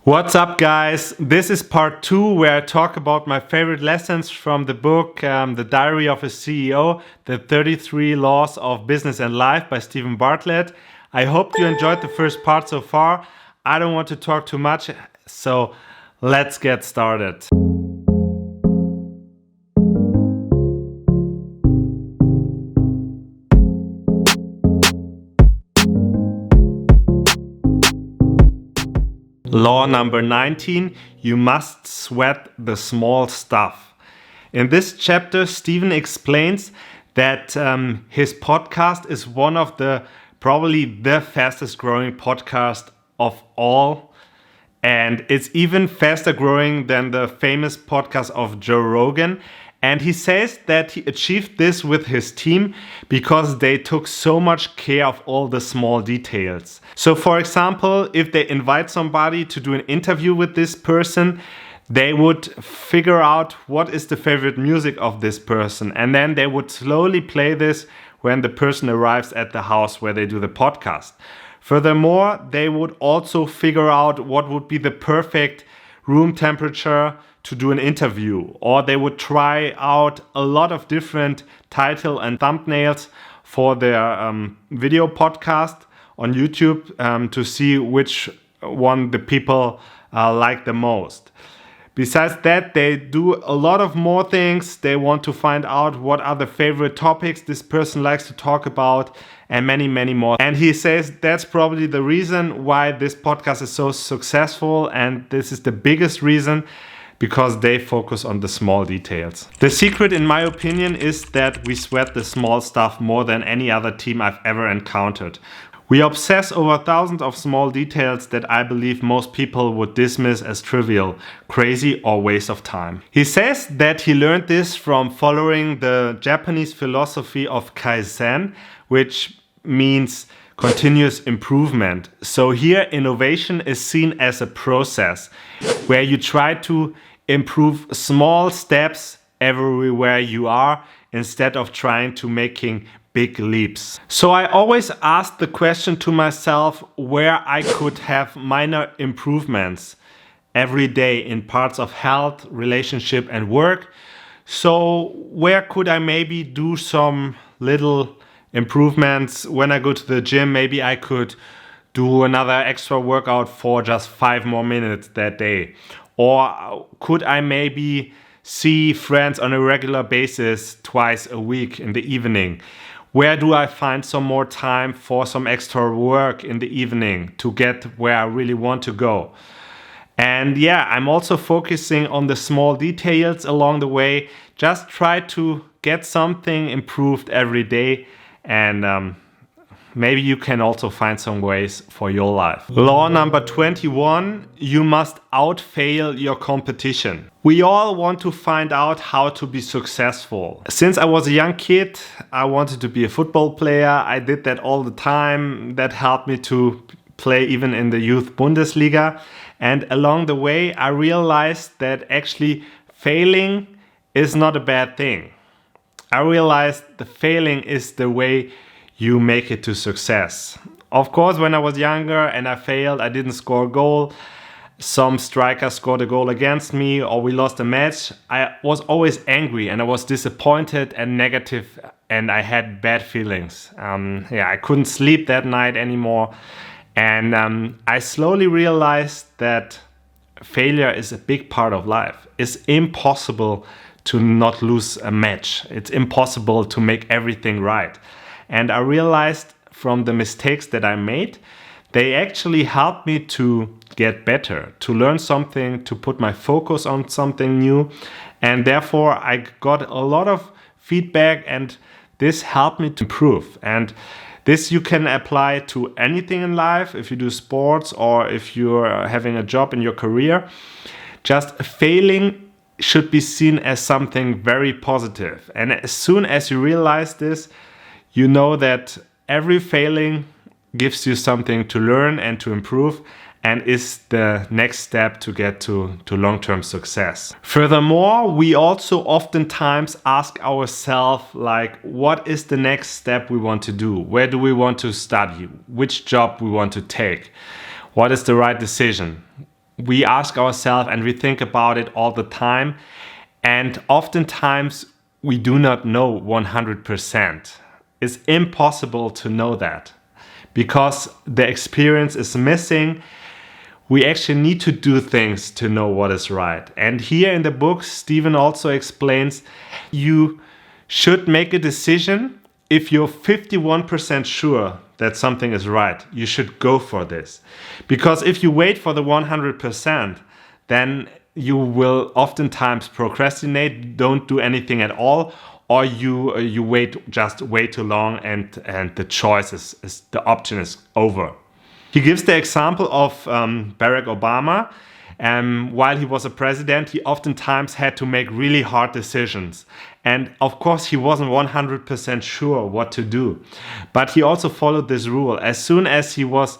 What's up, guys? This is part 2 where I talk about my favorite lessons from the book The Diary of a CEO, The 33 Laws of Business and Life by Steven Bartlett. I hope you enjoyed the first part so far. I don't want to talk too much, so let's get started. Law number 19, you must sweat the small stuff. In this chapter, Steven explains that his podcast is one of probably the fastest growing podcast of all. And it's even faster growing than the famous podcast of Joe Rogan. And he says that he achieved this with his team because they took so much care of all the small details. So for example, if they invite somebody to do an interview with this person, they would figure out what is the favorite music of this person. And then they would slowly play this when the person arrives at the house where they do the podcast. Furthermore, they would also figure out what would be the perfect room temperature to do an interview, or they would try out a lot of different title and thumbnails for their video podcast on YouTube to see which one the people like the most. Besides that, they do a lot of more things. They want to find out what are the favorite topics this person likes to talk about, and many, many more. And he says that's probably the reason why this podcast is so successful, and this is the biggest reason, because they focus on the small details. The secret, in my opinion, is that we sweat the small stuff more than any other team I've ever encountered. We obsess over thousands of small details that I believe most people would dismiss as trivial, crazy, or waste of time. He says that he learned this from following the Japanese philosophy of Kaizen, which means continuous improvement. So here, innovation is seen as a process where you try to improve small steps everywhere you are instead of trying to making big leaps. So I always ask the question to myself where I could have minor improvements every day in parts of health, relationship, and work. So where could I maybe do some little improvements? When I go to the gym, maybe I could do another extra workout for just 5 more minutes that day. Or could I maybe see friends on a regular basis twice a week in the evening? Where do I find some more time for some extra work in the evening to get where I really want to go? And yeah, I'm also focusing on the small details along the way. Just try to get something improved every day, and maybe you can also find some ways for your life. Law number 21, you must outfail your competition. We all want to find out how to be successful. Since I was a young kid, I wanted to be a football player. I did that all the time. That helped me to play even in the youth Bundesliga. And along the way, I realized that actually failing is not a bad thing. I realized the failing is the way you make it to success. Of course, when I was younger and I failed, I didn't score a goal, some striker scored a goal against me, or we lost a match, I was always angry and I was disappointed and negative, and I had bad feelings. I couldn't sleep that night anymore. And I slowly realized that failure is a big part of life. It's impossible to not lose a match. It's impossible to make everything right. And I realized from the mistakes that I made, they actually helped me to get better, to learn something, to put my focus on something new. And therefore, I got a lot of feedback, and this helped me to improve. And this you can apply to anything in life, if you do sports or if you're having a job in your career. Just failing should be seen as something very positive. And as soon as you realize this, you know that every failing gives you something to learn and to improve, and is the next step to get to long-term success. Furthermore, we also oftentimes ask ourselves, like, what is the next step we want to do? Where do we want to study? Which job we want to take? What is the right decision? we ask ourselves and we think about it all the time. And oftentimes we do not know 100%. It's impossible to know that because the experience is missing. We actually need to do things to know what is right. And here in the book, Steven also explains you should make a decision if you're 51% sure that something is right. You should go for this. Because if you wait for the 100%, then you will oftentimes procrastinate, don't do anything at all, or you wait just way too long and the choice is the option is over. He gives the example of Barack Obama. While he was a president, he oftentimes had to make really hard decisions. And of course, he wasn't 100% sure what to do. But he also followed this rule. As soon as he was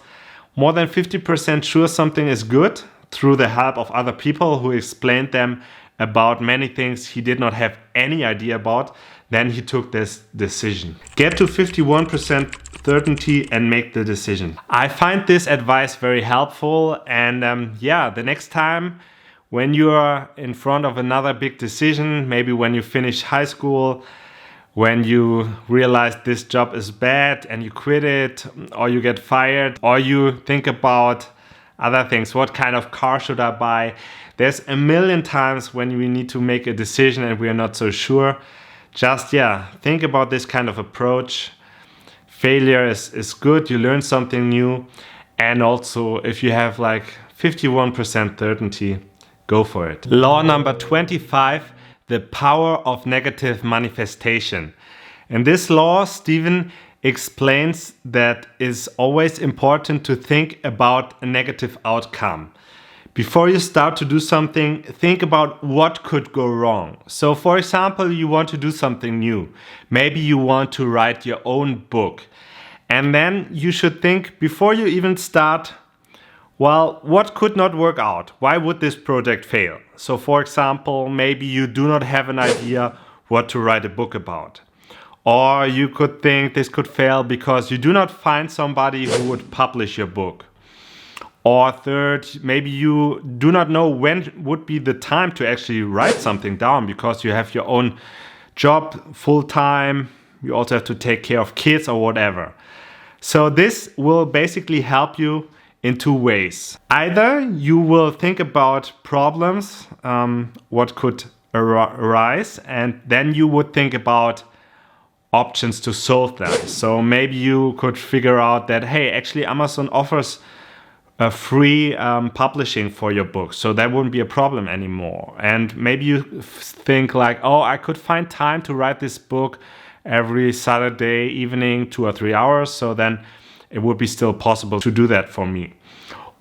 more than 50% sure something is good, through the help of other people who explained them about many things he did not have any idea about, then he took this decision. Get to 51% certainty and make the decision. I find this advice very helpful, and the next time when you are in front of another big decision, maybe when you finish high school, when you realize this job is bad and you quit it, or you get fired, or you think about other things, what kind of car should I buy? There's a million times when we need to make a decision and we are not so sure. Just think about this kind of approach. Failure is good, you learn something new, and also if you have like 51% certainty, go for it. Law number 25, the power of negative manifestation. In this law, Steven explains that it's always important to think about a negative outcome. Before you start to do something, think about what could go wrong. So for example, you want to do something new. Maybe you want to write your own book. And then you should think before you even start, well, what could not work out? Why would this project fail? So for example, maybe you do not have an idea what to write a book about. Or you could think this could fail because you do not find somebody who would publish your book. Or third, maybe you do not know when would be the time to actually write something down because you have your own job full time. You also have to take care of kids or whatever. So this will basically help you in two ways. Either you will think about problems, what could arise, and then you would think about options to solve them. So maybe you could figure out that, hey, actually Amazon offers a free publishing for your book, so that wouldn't be a problem anymore. And maybe you think like, oh, I could find time to write this book every Saturday evening, 2 or 3 hours, so then it would be still possible to do that for me.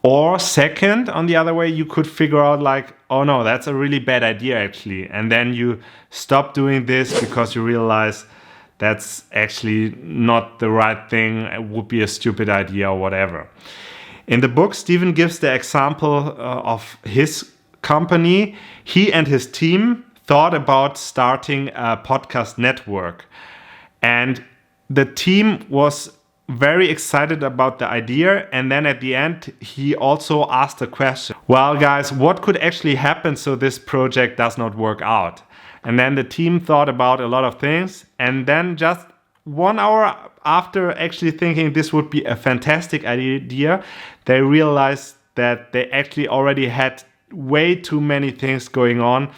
Or second, on the other way, you could figure out like, oh no, that's a really bad idea actually. And then you stop doing this because you realize that's actually not the right thing. It would be a stupid idea or whatever. In the book, Steven gives the example of his company. He and his team thought about starting a podcast network. And the team was very excited about the idea. And then at the end, he also asked a question. Well, guys, what could actually happen so this project does not work out? And then the team thought about a lot of things. And then just 1 hour after actually thinking this would be a fantastic idea, they realized that they actually already had way too many things going on.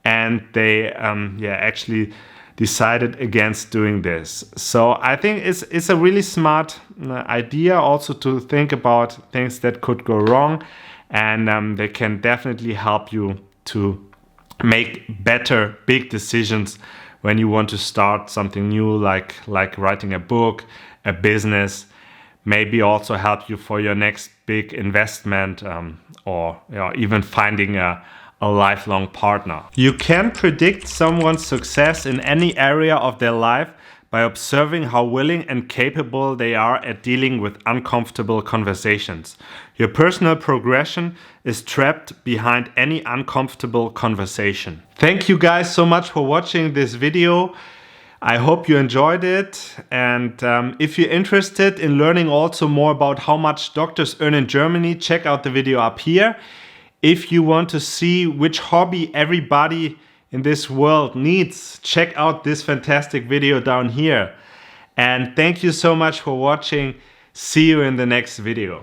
And they actually decided against doing this. So I think it's a really smart idea also to think about things that could go wrong, and they can definitely help you to make better big decisions when you want to start something new, like writing a book, a business, maybe also help you for your next big investment, or even finding a lifelong partner. You can predict someone's success in any area of their life by observing how willing and capable they are at dealing with uncomfortable conversations. Your personal progression is trapped behind any uncomfortable conversation. Thank you guys so much for watching this video. I hope you enjoyed it, and if you're interested in learning also more about how much doctors earn in Germany, check out the video up here. If you want to see which hobby everybody in this world needs, check out this fantastic video down here. And thank you so much for watching. See you in the next video.